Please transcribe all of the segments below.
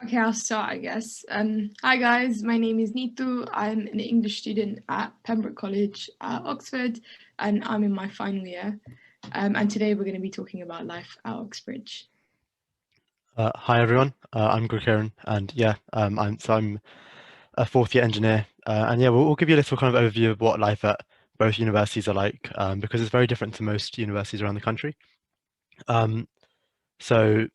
Okay, I'll start, I guess. Hi guys, my name is Neetu. I'm an English student at Pembroke College at Oxford, and I'm in my final year. And today we're going to be talking about life at Oxbridge. Hi everyone, I'm Gregorian, and I'm a fourth year engineer, and yeah, we'll give you a little kind of overview of what life at both universities are like, because it's very different to most universities around the country. Um, so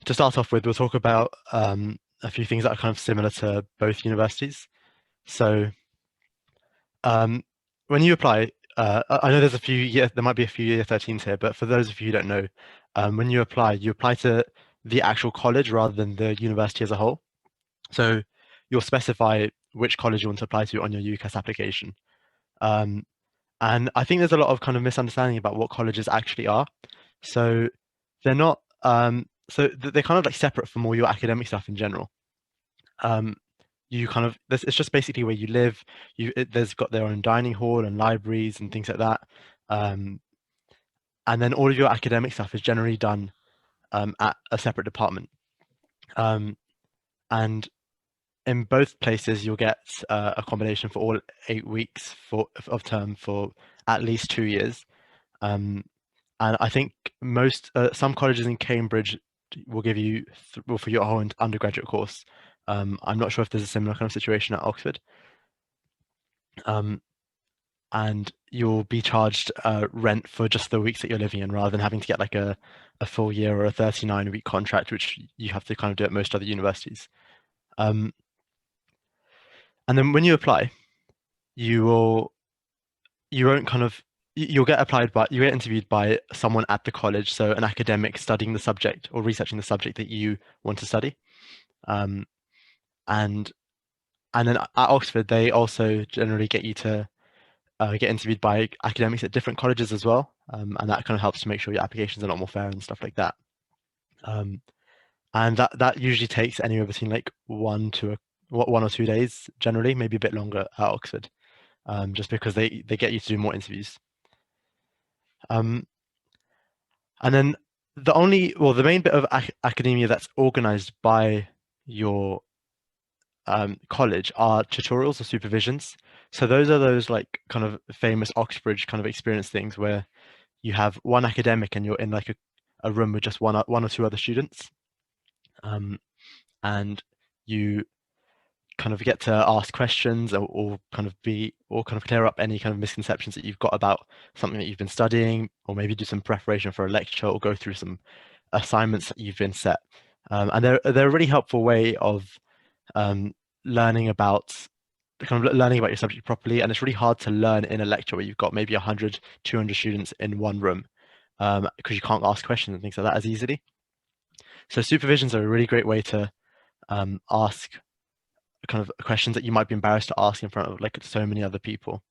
to start off with, we'll talk about a few things that are kind of similar to both universities. So um, when you apply, I know there might be a few year 13s here, but for those of you who don't know, when you apply to the actual college rather than the university as a whole. So you'll specify which college you want to apply to on your UCAS application. Um, and I think there's a lot of kind of misunderstanding about what colleges actually are. So they're not, they're kind of like separate from all your academic stuff in general. Um, it's just basically where you live. There's got their own dining hall and libraries and things like that. Um, and then all of your academic stuff is generally done at a separate department. Um, and in both places, you'll get accommodation for all 8 weeks of term for at least 2 years. Um, and I think some colleges in Cambridge will give you for your whole undergraduate course. I'm not sure if there's a similar kind of situation at Oxford. Um, and you'll be charged rent for just the weeks that you're living in, rather than having to get like a full year or a 39-week contract, which you have to kind of do at most other universities. Um, and then when you apply, you will you won't kind of you'll get you get interviewed by someone at the college, so an academic studying the subject or researching the subject that you want to study. Um, and and then at Oxford, they also generally get you to get interviewed by academics at different colleges as well, and that kind of helps to make sure your application's a lot more fair and stuff like that. Um, and that usually takes anywhere between like 1 or 2 days, generally, maybe a bit longer at Oxford, just because they get you to do more interviews. Um, And then the main bit of academia that's organized by your college are tutorials or supervisions. So those like kind of famous Oxbridge kind of experience things where you have one academic and you're in like a room with just one or two other students, and you kind of get to ask questions or kind of clear up any kind of misconceptions that you've got about something that you've been studying, or maybe do some preparation for a lecture or go through some assignments that you've been set. And they're a really helpful way of um, learning about learning about your subject properly. And it's really hard to learn in a lecture where you've got maybe 100, 200 students in one room, because you can't ask questions and things like that as easily. So supervisions are a really great way to ask kind of questions that you might be embarrassed to ask in front of like so many other people,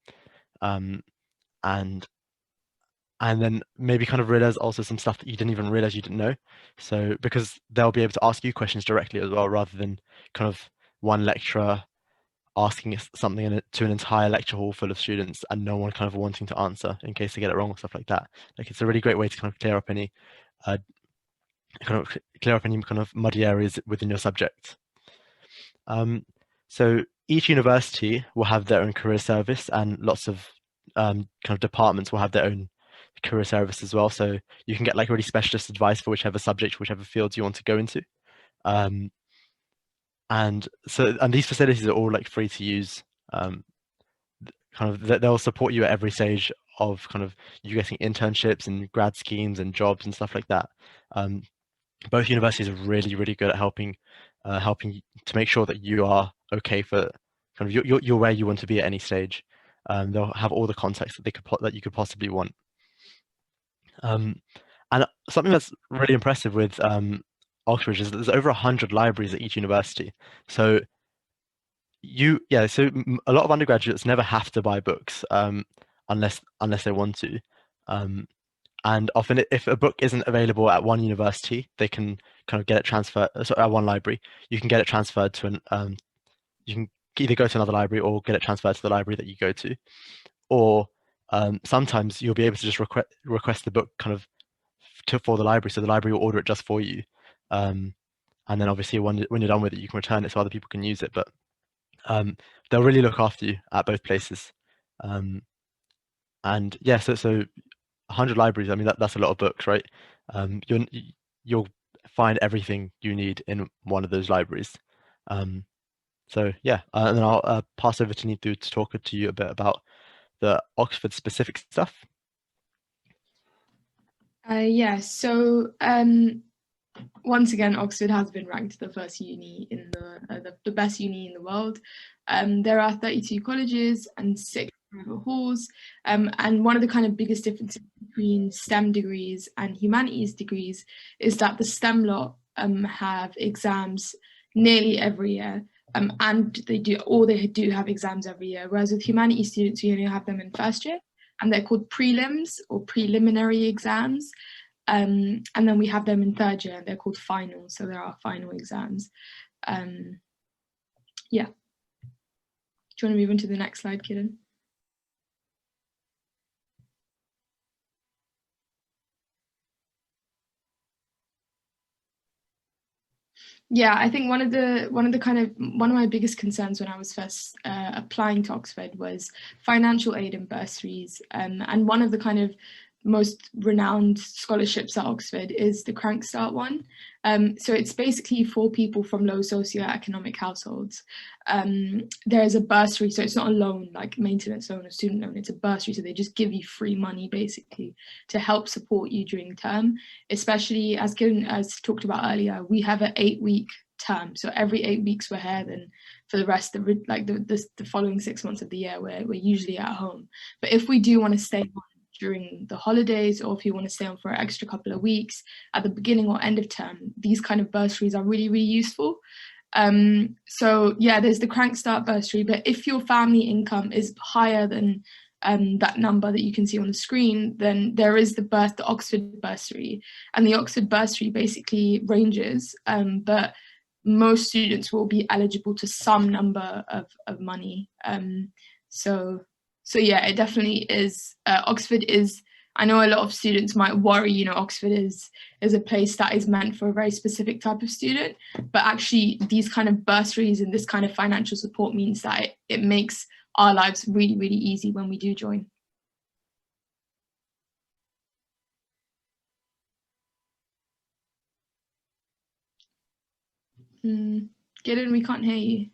um, and and then maybe kind of realize also some stuff that you didn't even realize you didn't know. So because they'll be able to ask you questions directly as well, rather than kind of one lecturer asking something to an entire lecture hall full of students and no one kind of wanting to answer in case they get it wrong or stuff like that. Like it's a really great way to kind of uh, clear up any kind of muddy areas within your subject. Um, so each university will have their own career service, and lots of kind of departments will have their own career service as well. So you can get like really specialist advice for whichever subject, whichever fields you want to go into. Um, and these facilities are all like free to use. Um, they'll support you at every stage of kind of you getting internships and grad schemes and jobs and stuff like that. Um, both universities are really, really good at helping to make sure that you are okay for kind of you're where you want to be at any stage. They'll have all the context that you could possibly want. Um, and something that's really impressive with Oxbridge is that there's over 100 libraries at each university. So a lot of undergraduates never have to buy books, unless they want to. Um, and often, if a book isn't available at one university, they can kind of get it transferred. So at one library, you can get it transferred to you can either go to another library or get it transferred to the library that you go to. Or sometimes you'll be able to just request the book kind of for the library, so the library will order it just for you. Um, and then obviously when you're done with it, you can return it so other people can use it. But they'll really look after you at both places. And yeah, so 100 libraries. I mean, that's a lot of books, right? You'll find everything you need in one of those libraries. So yeah, and then I'll pass over to Neetu to talk to you a bit about the Oxford specific stuff. Yeah, so once again, Oxford has been ranked the first uni in the best uni in the world. There are 32 colleges and 6 private halls, and one of the kind of biggest differences between STEM degrees and humanities degrees is that the STEM lot have exams nearly every year, and they do have exams every year, whereas with humanities students, we only have them in first year, and they're called prelims or preliminary exams. And then we have them in third year, and they're called finals, so there are final exams. Yeah. Do you want to move on to the next slide, Kiran? Yeah, I think one of my biggest concerns when I was first applying to Oxford was financial aid and bursaries, and one of the kind of most renowned scholarships at Oxford is the Crank Start one. So it's basically for people from low socioeconomic households. There's a bursary, so it's not a loan like maintenance loan or student loan, it's a bursary, so they just give you free money basically to help support you during term, especially as talked about earlier, we have an 8-week term, so every 8 weeks we're here, then for the rest of the following 6 months of the year we're usually at home. But if we do want to stay on during the holidays, or if you want to stay on for an extra couple of weeks at the beginning or end of term, these kind of bursaries are really, really useful. So yeah, there's the Crank Start bursary, but if your family income is higher than that number that you can see on the screen, then there is the Oxford bursary, and the Oxford bursary basically ranges, but most students will be eligible to some number of money. So yeah, it definitely is. Oxford is, I know a lot of students might worry, Oxford is a place that is meant for a very specific type of student, but actually these kind of bursaries and this kind of financial support means that it makes our lives really, really easy when we do join. Gideon, we can't hear you.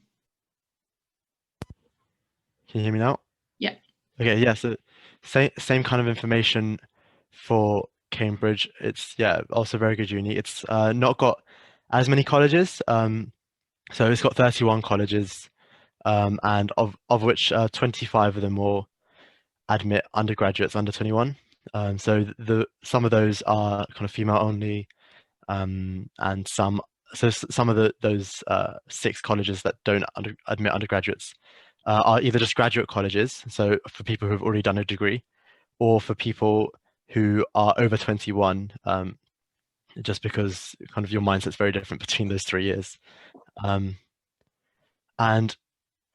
Can you hear me now? Yeah. Okay, yeah, so same kind of information for Cambridge. It's also very good uni. It's not got as many colleges. So it's got 31 colleges, and of which 25 of them will admit undergraduates under 21. So some of those are kind of female only, and some of those 6 colleges that don't admit undergraduates are either just graduate colleges, so for people who have already done a degree, or for people who are over 21, just because kind of your mindset's very different between those 3 years. And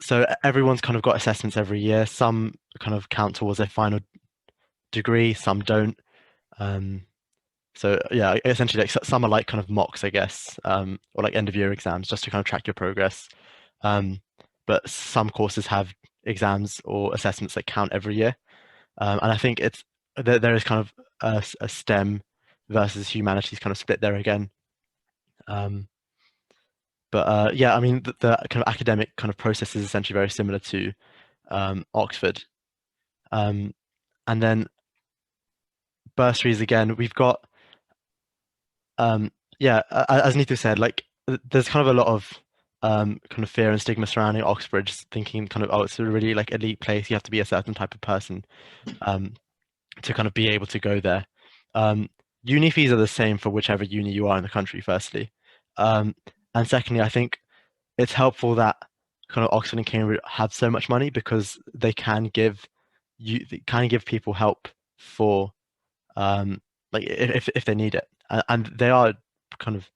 so everyone's kind of got assessments every year. Some kind of count towards their final degree, some don't. So yeah, essentially like some are like kind of mocks, I guess, or like end of year exams just to kind of track your progress. But some courses have exams or assessments that count every year. And I think there is kind of a STEM versus humanities kind of split there again. But yeah, I mean the kind of academic kind of process is essentially very similar to Oxford. And then bursaries again, we've got yeah, as Neetu said, like there's kind of a lot of kind of fear and stigma surrounding Oxbridge, thinking kind of, oh, it's a really like elite place. You have to be a certain type of person to kind of be able to go there. Uni fees are the same for whichever uni you are in the country, firstly. And secondly, I think it's helpful that kind of Oxford and Cambridge have so much money because they can give people help for like if they need it, and they are kind of,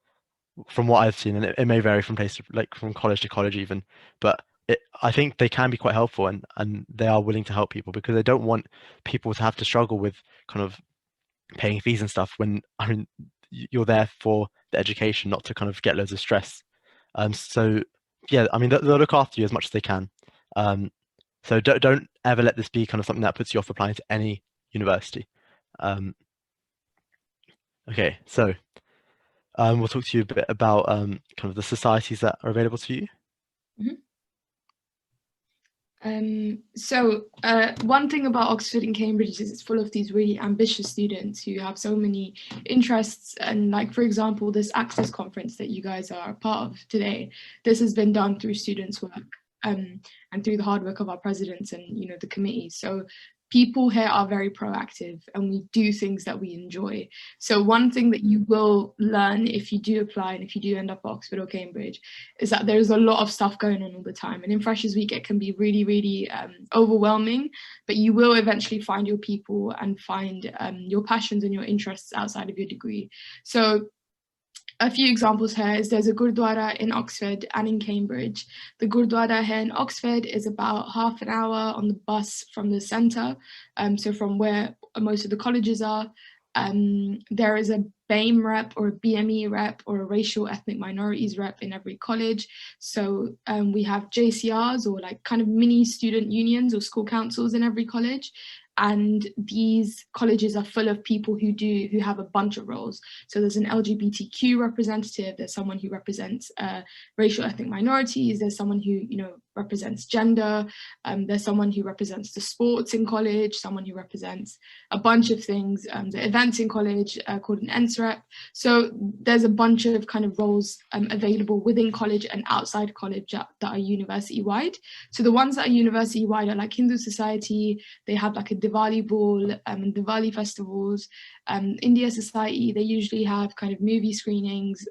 from what I've seen, and it may vary from place to, like from college to college even, but I think they can be quite helpful, and they are willing to help people because they don't want people to have to struggle with kind of paying fees and stuff when, I mean, you're there for the education, not to kind of get loads of stress. So yeah, I mean, they'll look after you as much as they can. So don't ever let this be kind of something that puts you off applying to any university. Okay, so we'll talk to you a bit about kind of the societies that are available to you. So one thing about Oxford and Cambridge is it's full of these really ambitious students who have so many interests. And like, for example, this Access Conference that you guys are a part of today, this has been done through students' work and through the hard work of our presidents and, you know, the committee. So people here are very proactive and we do things that we enjoy. So one thing that you will learn if you do apply and if you do end up at Oxford or Cambridge is that there's a lot of stuff going on all the time. And in Freshers Week, it can be really, really overwhelming, but you will eventually find your people and find your passions and your interests outside of your degree. So a few examples here is there's a Gurdwara in Oxford and in Cambridge. The Gurdwara here in Oxford is about half an hour on the bus from the centre, so from where most of the colleges are. There is a BAME rep or a BME rep or a racial ethnic minorities rep in every college. So we have JCRs or like kind of mini student unions or school councils in every college. And these colleges are full of people who have a bunch of roles. So there's an LGBTQ representative, there's someone who represents racial ethnic minorities, there's someone who, you know, represents gender, there's someone who represents the sports in college, someone who represents a bunch of things, the events in college called an ENS rep. So there's a bunch of kind of roles available within college and outside college that are university wide. So the ones that are university wide are like Hindu Society, they have like a Diwali ball and Diwali festivals. India Society, they usually have kind of movie screenings,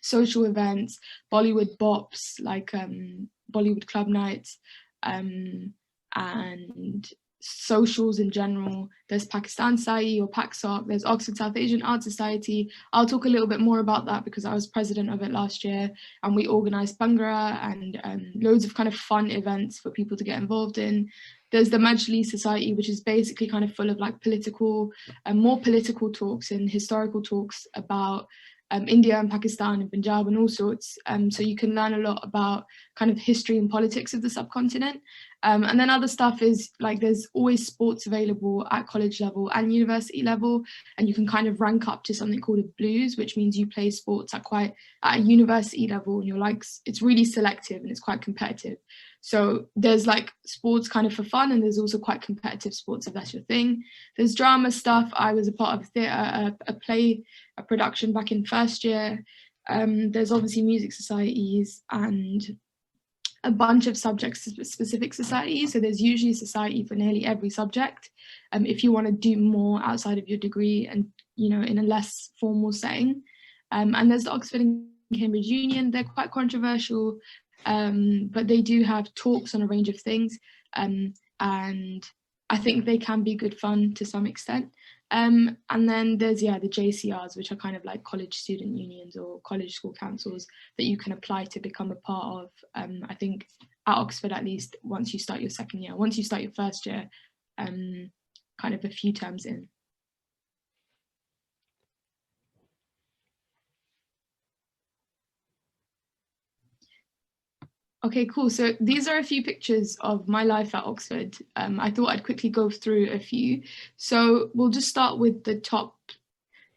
social events, Bollywood bops, like Bollywood club nights, and socials in general. There's Pakistan Society or PACSOC, there's Oxford South Asian Art Society. I'll talk a little bit more about that because I was president of it last year and we organised Bhangra and loads of kind of fun events for people to get involved in. There's the Majlis Society, which is basically kind of full of like political and more political talks and historical talks about India and Pakistan and Punjab and all sorts. So you can learn a lot about kind of history and politics of the subcontinent. And then other stuff is like there's always sports available at college level and university level, and you can kind of rank up to something called a blues, which means you play sports at a university level, and you're like, it's really selective and it's quite competitive. So there's like sports kind of for fun, and there's also quite competitive sports if that's your thing. There's drama stuff. I was a part of a production back in first year. There's obviously music societies and a bunch of subject-specific societies. So there's usually a society for nearly every subject. If you want to do more outside of your degree and, you know, in a less formal setting. And there's the Oxford and Cambridge Union. They're quite controversial, but they do have talks on a range of things. And I think they can be good fun to some extent. And then there's, the JCRs, which are kind of like college student unions or college school councils that you can apply to become a part of. I think at Oxford, at least, once you start your second year, once you start your first year, kind of a few terms in. Okay, cool. So these are a few pictures of my life at Oxford. I thought I'd quickly go through a few. So we'll just start with the top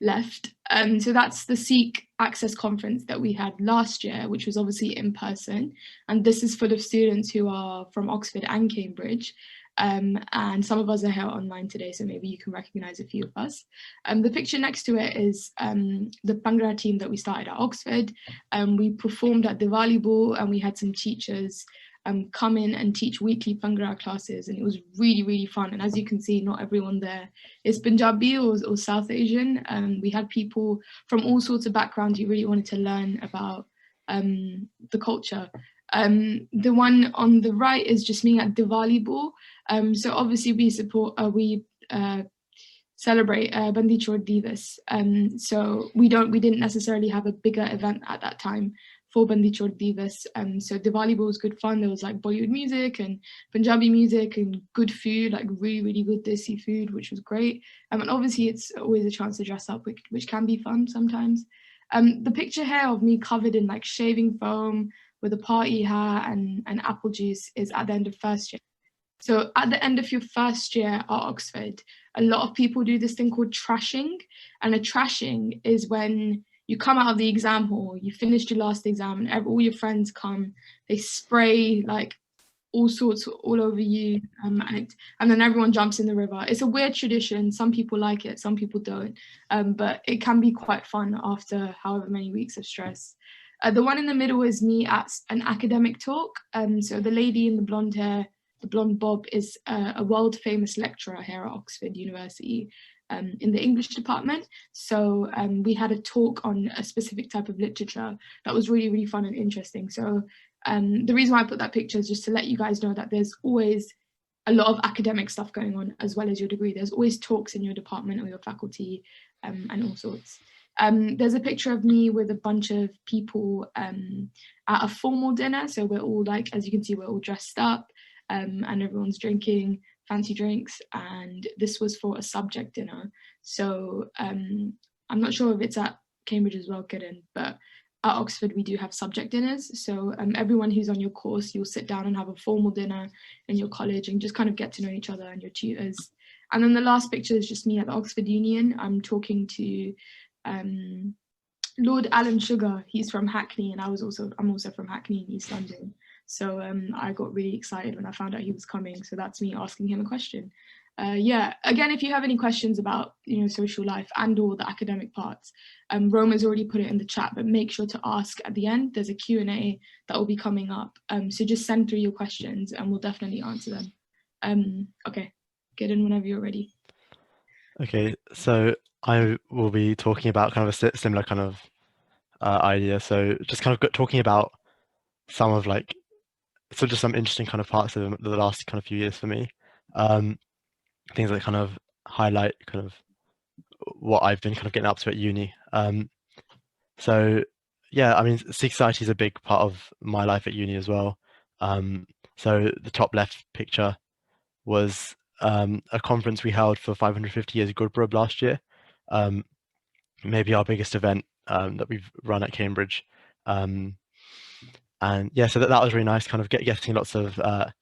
left. So that's the Seek Access Conference that we had last year, which was obviously in person. And this is full of students who are from Oxford and Cambridge. And some of us are here online today, so maybe you can recognize a few of us. The picture next to it is the Bhangra team that we started at Oxford. We performed at Diwali Ball and we had some teachers come in and teach weekly Bhangra classes, and it was really, really fun. And as you can see, not everyone there is Punjabi or South Asian. We had people from all sorts of backgrounds who really wanted to learn about the culture. The one on the right is just me at Diwali Ball. So obviously we celebrate Bandi Chhod Divas. So we didn't necessarily have a bigger event at that time Four Bandi Chhod Divas. So Diwali was good fun. There was like Bollywood music and Punjabi music and good food, like really, really good desi food, which was great. And obviously it's always a chance to dress up, which can be fun sometimes. The picture here of me covered in like shaving foam with a party hat and apple juice is at the end of first year. So at the end of your first year at Oxford, a lot of people do this thing called trashing. And a trashing is when you come out of the exam hall, you finished your last exam, and all your friends come, they spray like all sorts all over you, and then everyone jumps in the river. It's a weird tradition. Some people like it, some people don't, but it can be quite fun after however many weeks of stress. The one in the middle is me at an academic talk. So the lady in the blonde hair, the blonde bob, is a world famous lecturer here at Oxford University in the English department. So we had a talk on a specific type of literature that was really, really fun and interesting. So the reason why I put that picture is just to let you guys know that there's always a lot of academic stuff going on as well as your degree. There's always talks in your department or your faculty and all sorts. There's a picture of me with a bunch of people at a formal dinner. So we're all like, as you can see, we're all dressed up and everyone's drinking fancy drinks. And this was for a subject dinner. So I'm not sure if it's at Cambridge as well, Kiran, but at Oxford, we do have subject dinners. So everyone who's on your course, you'll sit down and have a formal dinner in your college and just kind of get to know each other and your tutors. And then the last picture is just me at the Oxford Union. I'm talking to Lord Alan Sugar. He's from Hackney, and I'm also from Hackney in East London. So I got really excited when I found out he was coming. So that's me asking him a question. Yeah, again, if you have any questions about social life and all the academic parts, Roma's already put it in the chat, but make sure to ask at the end. There's a Q&A that will be coming up. So just send through your questions and we'll definitely answer them. Okay, get in whenever you're ready. Okay, so I will be talking about kind of a similar kind of idea. So just kind of talking about some of just some interesting kind of parts of the last kind of few years for me. Things that kind of highlight kind of what I've been kind of getting up to at uni. So yeah, I mean, Sikh society is a big part of my life at uni as well. So the top left picture was a conference we held for 550 years of Gurpurab last year. Maybe our biggest event that we've run at Cambridge. And yeah, so that was really nice, kind of getting lots of kind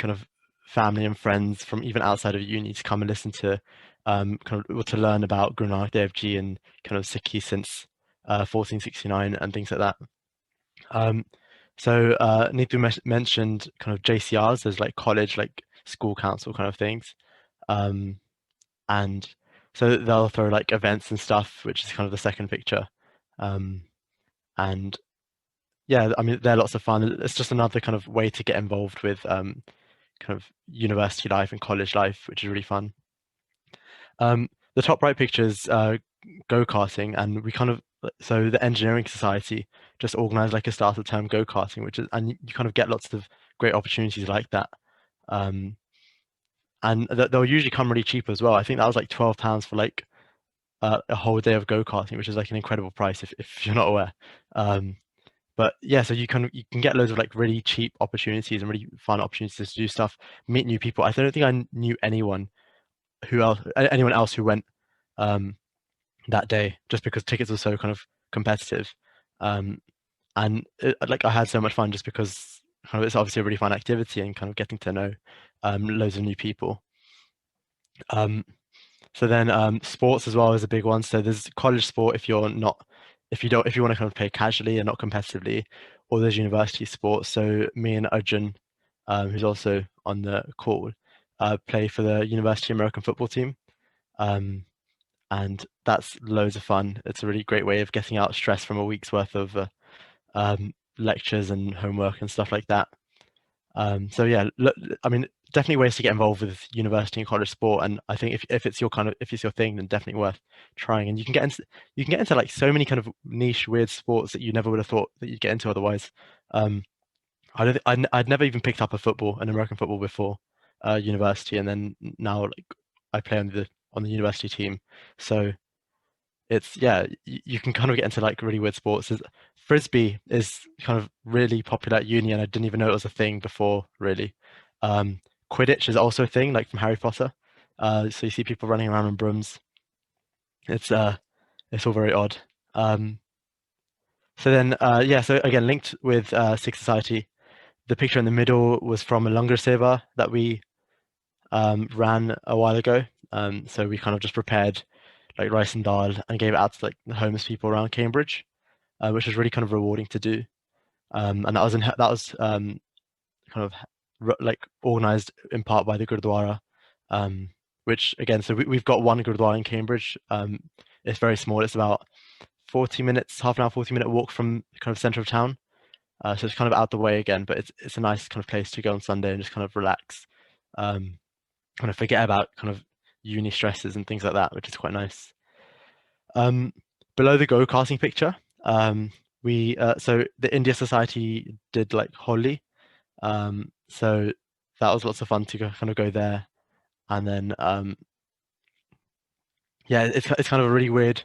of family and friends from even outside of uni to come and listen to kind of to learn about Guru Nanak Dev Ji and kind of Sikhi since 1469 and things like that. So Neetu mentioned kind of JCRs, there's like college, like school council kind of things. And so they'll throw like events and stuff, which is kind of the second picture. And yeah, I mean, they're lots of fun. It's just another kind of way to get involved with kind of university life and college life, which is really fun. The top right picture is go-karting, and so the engineering society just organized like a starter term go-karting, and you kind of get lots of great opportunities like that. And they'll usually come really cheap as well. I think that was like £12 for like a whole day of go-karting, which is like an incredible price if you're not aware. But yeah, so you can get loads of like really cheap opportunities and really fun opportunities to do stuff, meet new people. I don't think I knew anyone else who went that day, just because tickets were so kind of competitive. And like I had so much fun just because kind of it's obviously a really fun activity and kind of getting to know loads of new people. So then sports as well is a big one. So there's college sport if you want to kind of play casually and not competitively, or there's university sports. So me and Arjun, who's also on the call, play for the University American football team. And that's loads of fun. It's a really great way of getting out stress from a week's worth of lectures and homework and stuff like that. So yeah, I mean, definitely ways to get involved with university and college sport. And I think if it's your thing, then definitely worth trying. And you can get into like so many kind of niche, weird sports that you never would have thought that you'd get into otherwise. I'd never even picked up an American football before university, and then now like I play on the university team. So it's, yeah, you can kind of get into like really weird sports. Frisbee is kind of really popular at uni, and I didn't even know it was a thing before, really. Um, Quidditch is also a thing, like from Harry Potter. So you see people running around on brooms. It's all very odd. Um, so then, yeah, so again, linked with Sikh Society, the picture in the middle was from a Langar Seva that we ran a while ago. So we kind of just prepared like rice and dal and gave it out to like the homeless people around Cambridge, which was really kind of rewarding to do. And that was kind of like organized in part by the Gurdwara, which again, so we've got one Gurdwara in Cambridge. It's very small. It's about 40 minutes, half an hour, 40-minute walk from kind of center of town. So it's kind of out the way again, but it's a nice kind of place to go on Sunday and just kind of relax, kind of forget about kind of uni stresses and things like that, which is quite nice. Below the go-karting picture, we so the India Society did like Holi, so that was lots of fun to kind of go there, and then yeah, it's kind of a really weird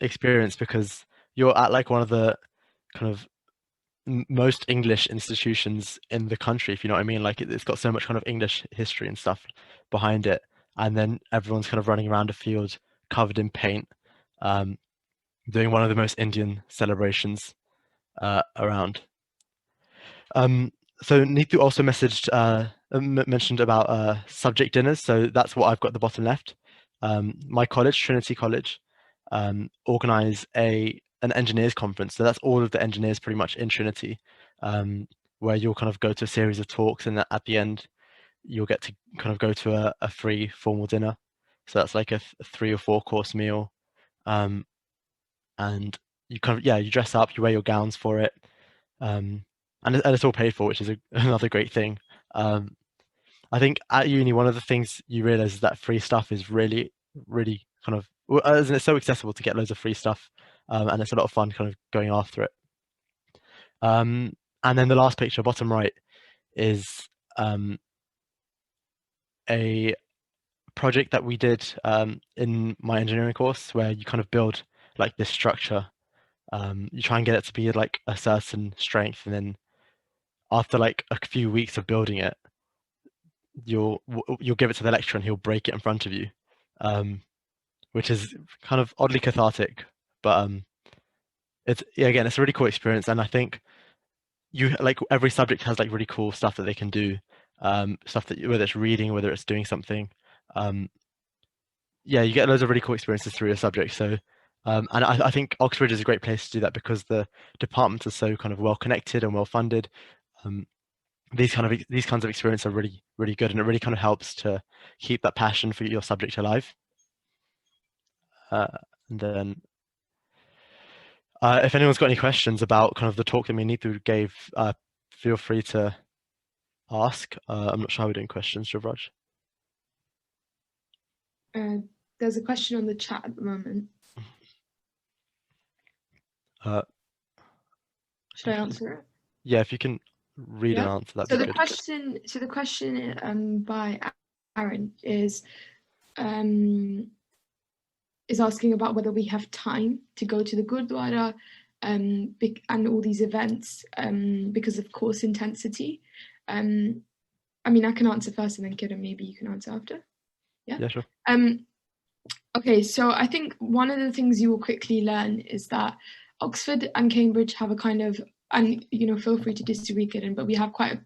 experience because you're at like one of the kind of most English institutions in the country, if you know what I mean. Like it's got so much kind of English history and stuff behind it, and then everyone's kind of running around a field covered in paint, um, doing one of the most Indian celebrations around. Um, so Neetu also mentioned about subject dinners. So that's what I've got at the bottom left. My college, Trinity College, organize an engineers conference. So that's all of the engineers pretty much in Trinity, where you'll kind of go to a series of talks, and at the end you'll get to kind of go to a free formal dinner. So that's like a 3 or 4 course meal, um, and you kind of, yeah, you dress up, you wear your gowns for it, um, and it's all paid for, which is another great thing. Um, I think at uni, one of the things you realize is that free stuff is really, really kind of, well, as in it's so accessible to get loads of free stuff, and it's a lot of fun kind of going after it. And then the last picture, bottom right, is um, a project that we did in my engineering course, where you kind of build like this structure. You try and get it to be like a certain strength, and then after like a few weeks of building it, you'll give it to the lecturer and he'll break it in front of you, um, which is kind of oddly cathartic. But it's, yeah, again, it's a really cool experience, and I think you like every subject has like really cool stuff that they can do, stuff that whether it's reading, whether it's doing something. Um, yeah, you get loads of really cool experiences through your subject. So, and I think Oxbridge is a great place to do that because the departments are so kind of well connected and well funded. Um, these kinds of experience are really, really good, and it really kind of helps to keep that passion for your subject alive. Uh, and then, if anyone's got any questions about kind of the talk that Neetu gave, feel free to ask. I'm not sure how we're doing questions, Javraj. There's a question on the chat at the moment. Should I answer it? Yeah, if you can read and answer, that'd be good. So the question by Aaron is asking about whether we have time to go to the Gurdwara and all these events because of course intensity. I mean, I can answer first, and then Kiran, maybe you can answer after. Yeah, sure. Okay, so I think one of the things you will quickly learn is that Oxford and Cambridge have a kind of, and feel free to disagree, Kiran, but we have quite a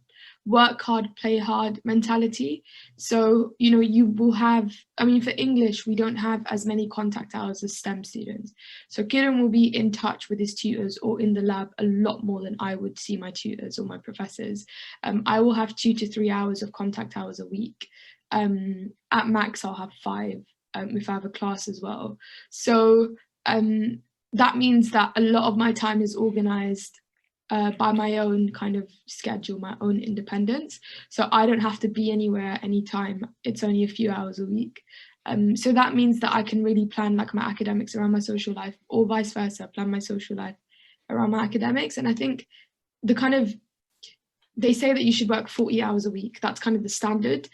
work hard, play hard mentality. So, you will have, I mean, for English, we don't have as many contact hours as STEM students. So Kiran will be in touch with his tutors or in the lab a lot more than I would see my tutors or my professors. I will have 2 to 3 hours of contact hours a week. At max, I'll have 5 if I have a class as well. So that means that a lot of my time is organized by my own kind of schedule, my own independence. So I don't have to be anywhere anytime. It's only a few hours a week. So that means that I can really plan like my academics around my social life, or vice versa, plan my social life around my academics. And I think they say that you should work 40 hours a week. That's kind of the standard.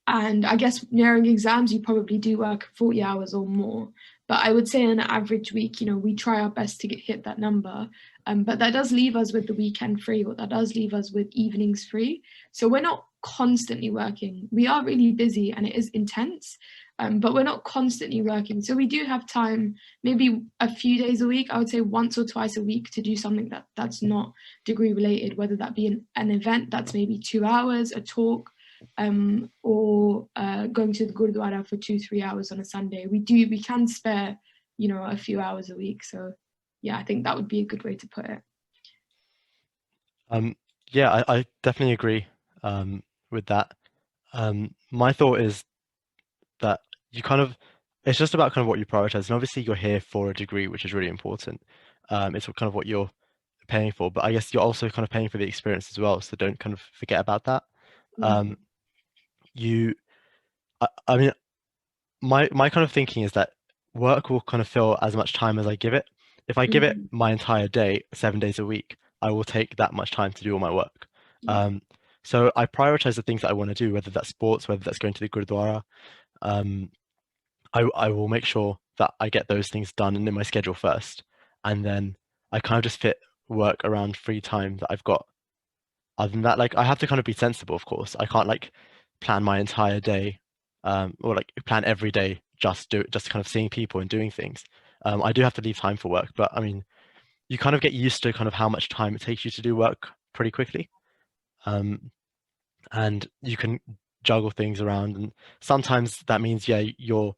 And I guess nearing exams, you probably do work 40 hours or more. But I would say in an average week, we try our best to hit that number. But that does leave us with the weekend free, or that does leave us with evenings free. So we're not constantly working. We are really busy and it is intense, but we're not constantly working. So we do have time, maybe a few days a week, I would say once or twice a week, to do something that's not degree related, whether that be an event that's maybe 2 hours, a talk, or going to the Gurdwara for 2-3 hours on a Sunday. We can spare, a few hours a week. So yeah, I think that would be a good way to put it. Yeah, I definitely agree with that. My thought is that it's just about kind of what you prioritize. And obviously you're here for a degree, which is really important. It's kind of what you're paying for, but I guess you're also kind of paying for the experience as well. So don't kind of forget about that. Yeah. I mean, my kind of thinking is that work will kind of fill as much time as I give it. If I give it my entire day, 7 days a week, I will take that much time to do all my work. Yeah. So I prioritize the things that I want to do, whether that's sports, whether that's going to the Gurdwara. I will make sure that I get those things done and in my schedule first, and then I kind of just fit work around free time that I've got. Other than that, like I have to kind of be sensible, of course. I can't like plan my entire day, or like plan every day just kind of seeing people and doing things. I do have to leave time for work, but I mean, you kind of get used to kind of how much time it takes you to do work pretty quickly. And you can juggle things around, and sometimes that means, yeah, you're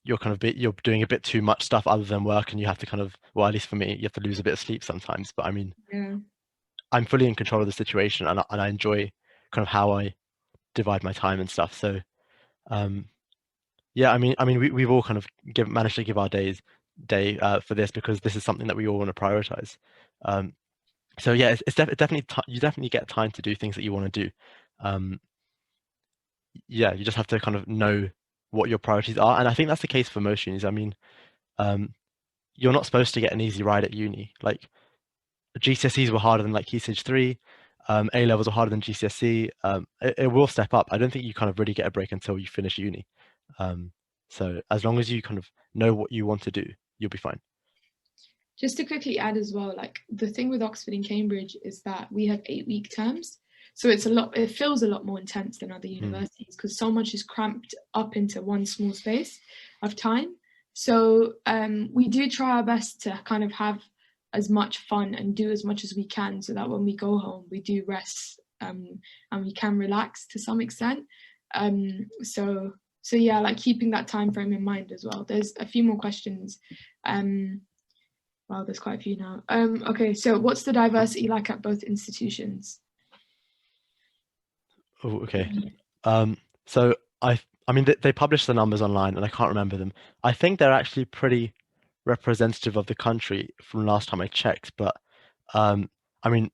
you're doing a bit too much stuff other than work, and you have to kind of, well, at least for me, you have to lose a bit of sleep sometimes. But I mean, Yeah. I'm fully in control of the situation, and I enjoy kind of how I divide my time and stuff. So yeah, I mean, we've all kind of managed to give our day for this, because this is something that we all want to prioritize. So yeah, it's definitely you definitely get time to do things that you want to do. Yeah, you just have to kind of know what your priorities are, and I think that's the case for most unis. I mean, you're not supposed to get an easy ride at uni. Like GCSEs were harder than like Key Stage 3, A levels are harder than GCSE. It will step up. I don't think you kind of really get a break until you finish uni. So as long as you kind of know what you want to do, you'll be fine. Just to quickly add as well, like the thing with Oxford and Cambridge is that we have 8-week terms. So it feels a lot more intense than other universities, because so much is cramped up into one small space of time. So we do try our best to kind of have as much fun and do as much as we can, so that when we go home, we do rest, and we can relax to some extent. So yeah, like keeping that time frame in mind as well. There's a few more questions. Wow, there's quite a few now. Okay, so what's the diversity like at both institutions? Oh, okay. So I mean, they publish the numbers online, and I can't remember them. I think they're actually pretty representative of the country from last time I checked, but I mean,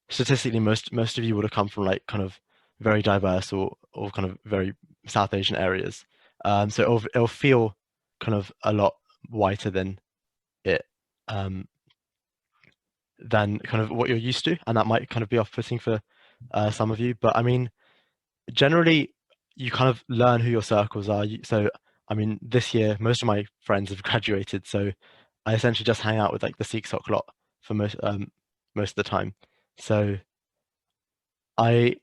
statistically, most of you would have come from like kind of very diverse or kind of very South Asian areas. So it'll feel kind of a lot whiter it um, than kind of what you're used to, and that might kind of be off-putting for some of you. But I mean, generally, you kind of learn who your circles are. So I mean, this year most of my friends have graduated, so I essentially just hang out with like the Sikh Sok lot for most of the time. So I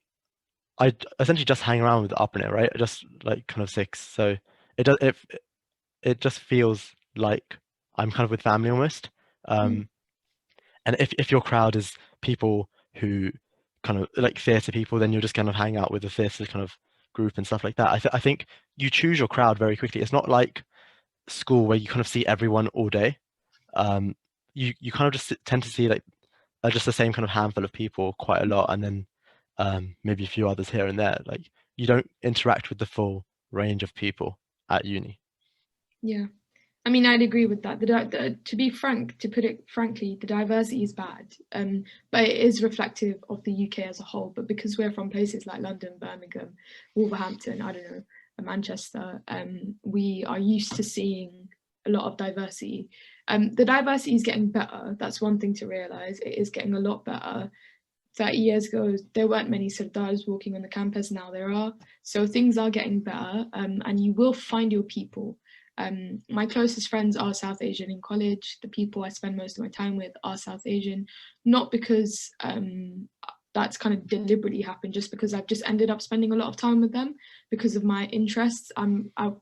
essentially just hang around with the upper right? Just like kind of Sikhs. So it does it just feels like I'm kind of with family almost. Mm. And if your crowd is people who kind of like theatre people, then you're just kind of hang out with the theatre kind of group and stuff like that. I think you choose your crowd very quickly. It's not like school where you kind of see everyone all day. You kind of just tend to see like just the same kind of handful of people quite a lot, and then maybe a few others here and there. Like you don't interact with the full range of people at uni. Yeah. I mean, I'd agree with that. To be frank, to put it frankly, the diversity is bad, but it is reflective of the UK as a whole. But because we're from places like London, Birmingham, Wolverhampton, I don't know, Manchester, we are used to seeing a lot of diversity. The diversity is getting better. That's one thing to realise. It is getting a lot better. 30 years ago, there weren't many sardars walking on the campus. Now there are. So things are getting better, and you will find your people. My closest friends are South Asian in college. The people I spend most of my time with are South Asian, not because that's kind of deliberately happened, just because I've just ended up spending a lot of time with them because of my interests.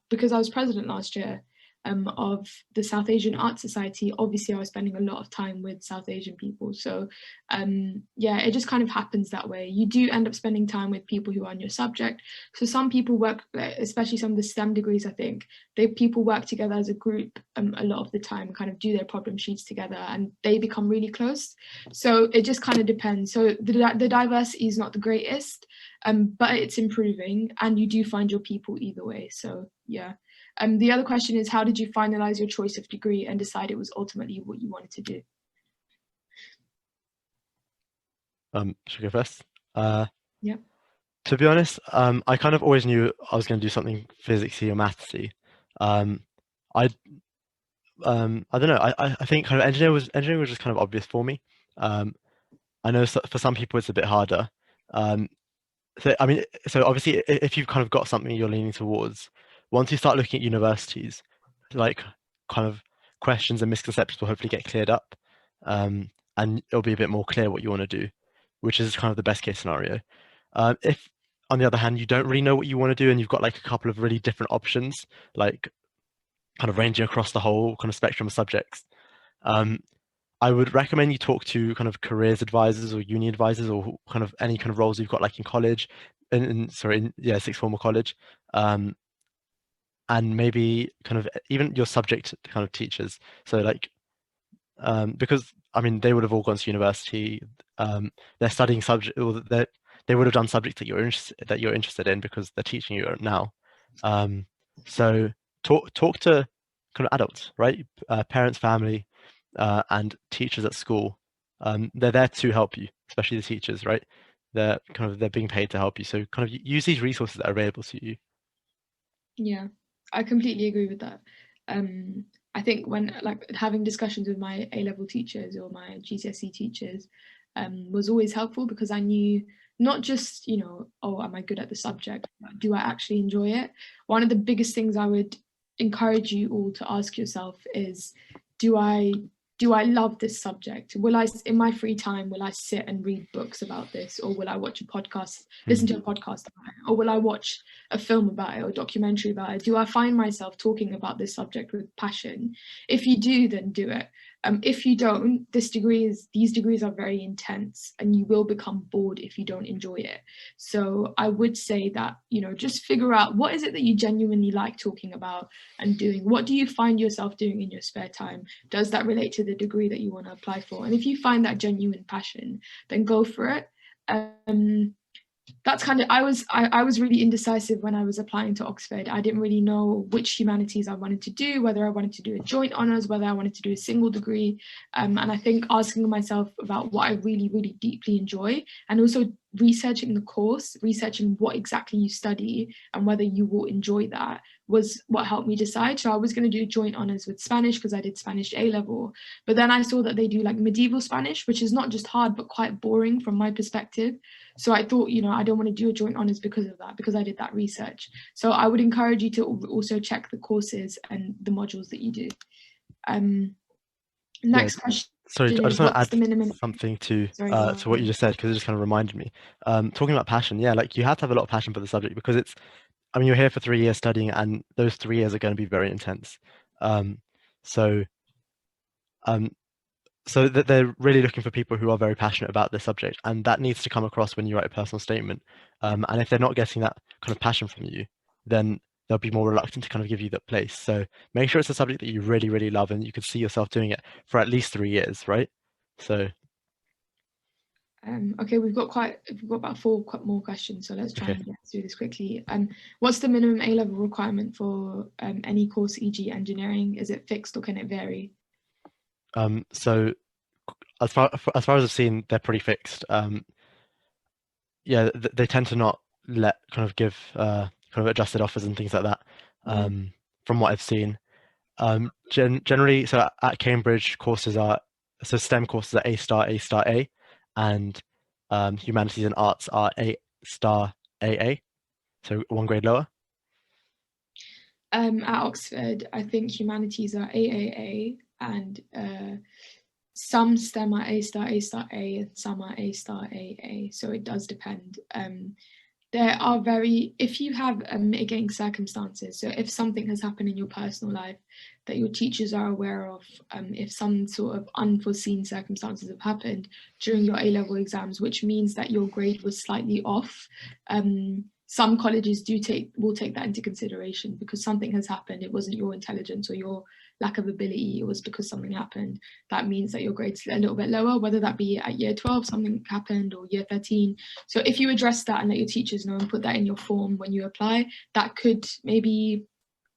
Because I was president last year of the South Asian Art Society, obviously I was spending a lot of time with South Asian people. So yeah, it just kind of happens that way. You do end up spending time with people who are on your subject. So some people work, especially some of the STEM degrees, I think, people work together as a group a lot of the time, kind of do their problem sheets together, and they become really close. So it just kind of depends. So the diversity is not the greatest, but it's improving, and you do find your people either way. So yeah. The other question is, how did you finalize your choice of degree and decide it was ultimately what you wanted to do? Should I go first? Yeah. To be honest, I kind of always knew I was going to do something physicsy or mathsy. I I don't know. I think kind of engineering was just kind of obvious for me. I know for some people it's a bit harder. Um, so I mean, so obviously if you've kind of got something you're leaning towards, once you start looking at universities, like kind of questions and misconceptions will hopefully get cleared up, and it'll be a bit more clear what you want to do, which is kind of the best case scenario. If on the other hand you don't really know what you want to do and you've got like a couple of really different options, like kind of ranging across the whole kind of spectrum of subjects, um, I would recommend you talk to kind of careers advisors or uni advisors or kind of any kind of roles you've got like in college, yeah, sixth form or college, and maybe kind of even your subject kind of teachers. So like, because I mean they would have all gone to university, they're studying subject, or they would have done subjects that you're interested in because they're teaching you now. So talk to kind of adults, right? Parents, family, and teachers at school. They're there to help you, especially the teachers, right? They're being paid to help you. So kind of use these resources that are available to you. Yeah, I completely agree with that. I think when like having discussions with my A-level teachers or my GCSE teachers was always helpful, because I knew not just, oh, am I good at the subject? But do I actually enjoy it? One of the biggest things I would encourage you all to ask yourself is, do I love this subject? Will I, in my free time, will I sit and read books about this, or will I watch a podcast, listen to a podcast about it, or will I watch a film about it or a documentary about it? Do I find myself talking about this subject with passion? If you do, then do it. If you don't, these degrees are very intense, and you will become bored if you don't enjoy it. So I would say that, just figure out, what is it that you genuinely like talking about and doing? What do you find yourself doing in your spare time? Does that relate to the degree that you want to apply for? And if you find that genuine passion, then go for it. That's kind of, I was really indecisive when I was applying to Oxford. I didn't really know which humanities I wanted to do, whether I wanted to do a joint honours, whether I wanted to do a single degree. And I think asking myself about what I really, really deeply enjoy, and also researching the course, researching what exactly you study and whether you will enjoy that, was what helped me decide. So I was going to do joint honours with Spanish because I did Spanish A-level, but then I saw that they do like medieval Spanish, which is not just hard, but quite boring from my perspective. So I thought, I don't want to do a joint honours because of that, because I did that research. So I would encourage you to also check the courses and the modules that you do. Next question. Sorry, I just want to add something to what you just said, because it just kind of reminded me. Talking about passion, yeah, like you have to have a lot of passion for the subject, because I mean, you're here for 3 years studying, and those 3 years are going to be very intense. So that they're really looking for people who are very passionate about this subject, and that needs to come across when you write a personal statement. And if they're not getting that kind of passion from you, then they'll be more reluctant to kind of give you that place. So make sure it's a subject that you really, really love, and you can see yourself doing it for at least 3 years, right? So. Okay, we've got about 4 more questions, so let's try and get through this quickly. What's the minimum A-level requirement for any course, e.g. engineering? Is it fixed or can it vary? So as far as I've seen, they're pretty fixed. Yeah, they tend to not kind of give kind of adjusted offers and things like that. From what I've seen, generally, so at Cambridge, STEM courses are A star, A star, A, and humanities and arts are A star AA, so one grade lower. At Oxford, I think humanities are AAA, and some STEM are A star, A star A, and some are A star AA. So it does depend. There are if you have mitigating circumstances, so if something has happened in your personal life that your teachers are aware of, if some sort of unforeseen circumstances have happened during your A-level exams, which means that your grade was slightly off, some colleges will take that into consideration because something has happened. It wasn't your intelligence or your lack of ability, it was because something happened. That means that your grade's a little bit lower, whether that be at year 12, something happened, or year 13. So if you address that and let your teachers know and put that in your form when you apply, that could maybe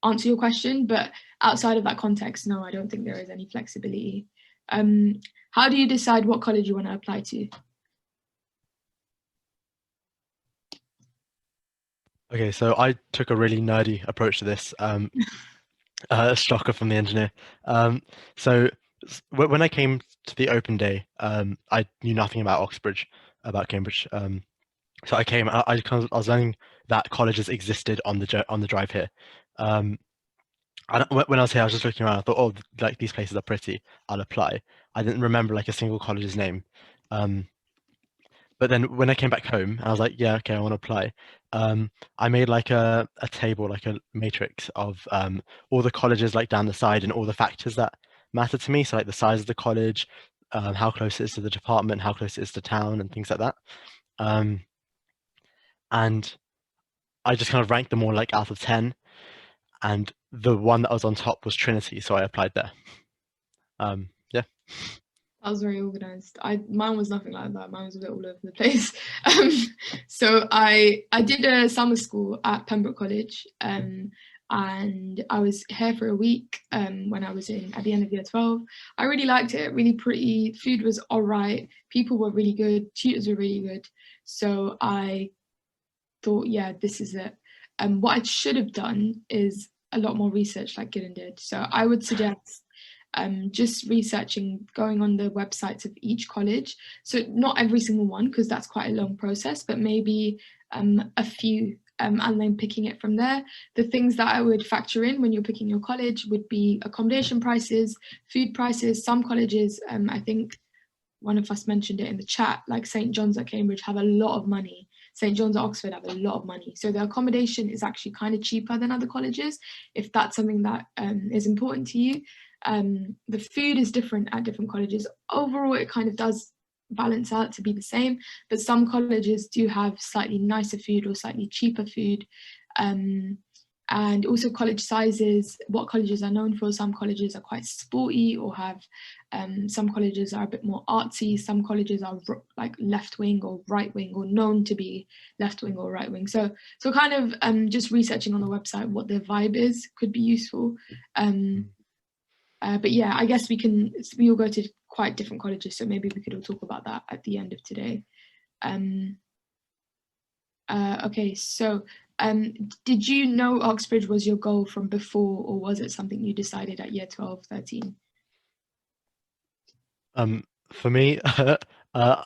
answer your question. But outside of that context, no, I don't think there is any flexibility. How do you decide what college you want to apply to? Okay, so I took a really nerdy approach to this. Shocker from the engineer. So when I came to the open day, I knew nothing about Oxbridge, about Cambridge. So I came, I was learning that colleges existed on the drive here. When I was here, I was just looking around. I thought, oh, like these places are pretty. I'll apply. I didn't remember like a single college's name. But then when I came back home, I was like, yeah, okay, I want to apply. I made like a table, like a matrix of all the colleges like down the side and all the factors that matter to me. So like the size of the college, how close it is to the department, how close it is to town, and things like that. And I just kind of ranked them all like out of 10. And the one that was on top was Trinity, so I applied there. Yeah. I was very organized. Mine was nothing like that. Mine was a bit all over the place. So I did a summer school at Pembroke College, and I was here for a week when I was at the end of year 12. I really liked it, really pretty. Food was all right. People were really good. Tutors were really good. So I thought, yeah, this is it. What I should have done is a lot more research like Gideon did. So I would suggest just researching, going on the websites of each college. So not every single one, because that's quite a long process, but maybe a few, and then picking it from there. The things that I would factor in when you're picking your college would be accommodation prices, food prices. Some colleges, I think one of us mentioned it in the chat, like St. John's at Cambridge have a lot of money. St. John's at Oxford have a lot of money. So the accommodation is actually kind of cheaper than other colleges, if that's something that is important to you. The food is different at different colleges. Overall, it kind of does balance out to be the same, but some colleges do have slightly nicer food or slightly cheaper food. And also college sizes, what colleges are known for. Some colleges are quite sporty or have, some colleges are a bit more artsy. Some colleges are like left wing or right wing, or known to be left wing or right wing. So kind of just researching on the website what their vibe is could be useful. But yeah, I guess we all go to quite different colleges, so maybe we could all talk about that at the end of today. Okay, so did you know Oxbridge was your goal from before, or was it something you decided at year 12, 13? For me, I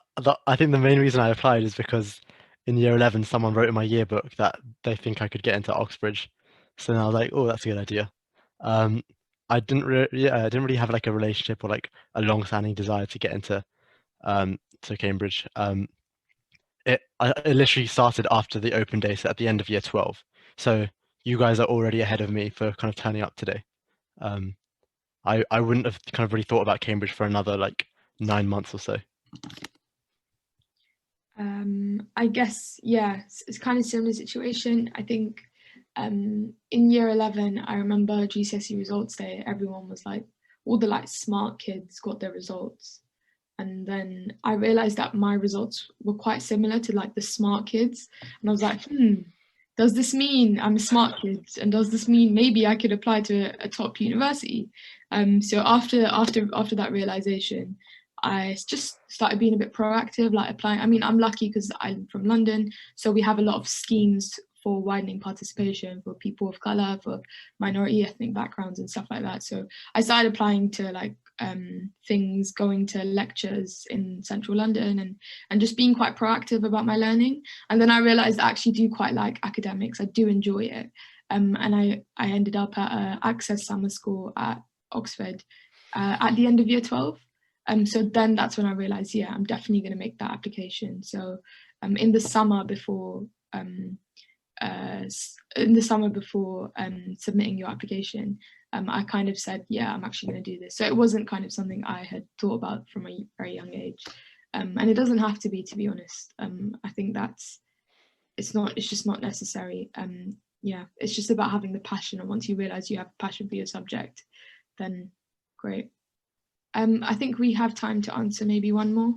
think the main reason I applied is because in year 11, someone wrote in my yearbook that they think I could get into Oxbridge. So then I was like, oh, that's a good idea. I didn't really have like a relationship or like a long-standing desire to get into to Cambridge. It literally started after the open day, so at the end of year 12. So you guys are already ahead of me for kind of turning up today. I wouldn't have kind of really thought about Cambridge for another like 9 months or so. I guess, yeah, it's kind of similar situation. I think in year 11, I remember GCSE results day, everyone was like, all the like smart kids got their results. And then I realized that my results were quite similar to like the smart kids. And I was like, does this mean I'm a smart kid? And does this mean maybe I could apply to a top university? So after that realization, I just started being a bit proactive, like applying. I mean, I'm lucky because I'm from London, so we have a lot of schemes for widening participation for people of color, for minority ethnic backgrounds and stuff like that. So I started applying to like things, going to lectures in central London, and just being quite proactive about my learning. And then I realized I actually do quite like academics. I do enjoy it. And I ended up at an Access summer school at Oxford at the end of year 12. So then that's when I realized, yeah, I'm definitely going to make that application. So in the summer before submitting your application, I kind of said, yeah, I'm actually going to do this. So it wasn't kind of something I had thought about from a very young age. And it doesn't have to be honest. I think it's just not necessary. Yeah, it's just about having the passion. And once you realize you have passion for your subject, then great. I think we have time to answer maybe one more.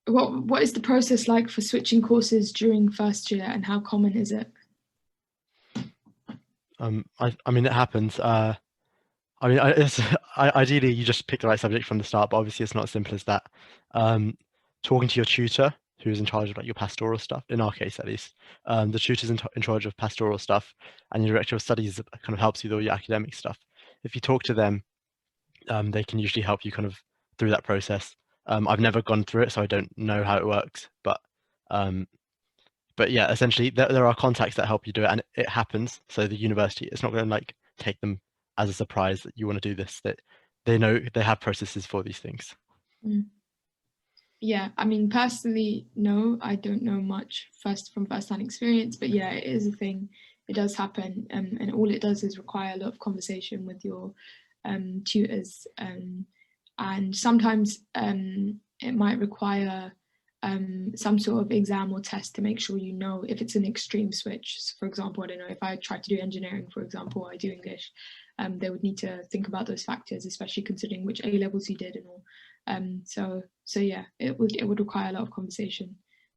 What is the process like for switching courses during first year, and how common is it? I mean, it happens. I mean, ideally you just pick the right subject from the start, but obviously it's not as simple as that. Talking to your tutor, who's in charge of like your pastoral stuff, in our case at least, the tutor's in charge of pastoral stuff, and your director of studies kind of helps you with all your academic stuff. If you talk to them, they can usually help you kind of through that process. I've never gone through it, so I don't know how it works, but yeah, essentially there are contacts that help you do it, and it happens. So the university, it's not going to like take them as a surprise that you want to do this, that they know they have processes for these things. Yeah, I mean, personally, no, I don't know much from first-hand experience, but yeah, it is a thing. It does happen, and all it does is require a lot of conversation with your tutors, and sometimes it might require some sort of exam or test to make sure you know if it's an extreme switch. So for example, I don't know, if I try to do engineering, for example, I do English, they would need to think about those factors, especially considering which A levels you did and all. So yeah, it would require a lot of conversation.